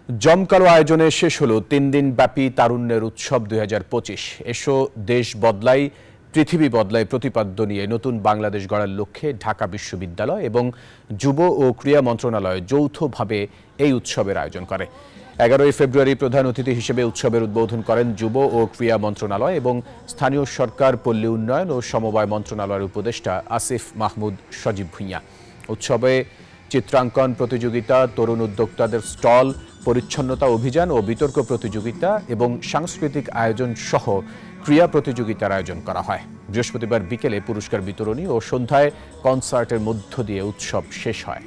জমকালো আয়োজনে শেষ হলো ৩ দিন ব্যাপী তারুণ্যের উৎসব ২০২৫। এসো দেশ বদলাই পৃথিবী বদলায় প্রতিপাদ্য নিয়ে নতুন বাংলাদেশ গড়ার লক্ষ্যে ঢাকা বিশ্ববিদ্যালয় এবং যুব ও ক্রীড়া মন্ত্রণালয় যৌথভাবে এই উৎসবের আয়োজন করে। ১১ ফেব্রুয়ারি প্রধান অতিথি হিসেবে উৎসবের উদ্বোধন করেন যুব ও ক্রীড়া মন্ত্রণালয় এবং স্থানীয় সরকার, পল্লী উন্নয়ন ও সমবায় মন্ত্রণালয়ের উপদেষ্টা আসিফ মাহমুদ সজীব ভুঁইয়া। উৎসবে চিত্রাঙ্কন প্রতিযোগিতা, তরুণ উদ্যোক্তাদের স্টল, পরিচ্ছন্নতা অভিযান ও বিতর্ক প্রতিযোগিতা এবং সাংস্কৃতিক আয়োজন সহ ক্রীড়া প্রতিযোগিতার আয়োজন করা হয়। বৃহস্পতিবার বিকেলে পুরস্কার বিতরণী ও সন্ধ্যায় কনসার্টের মধ্য দিয়ে উৎসব শেষ হয়।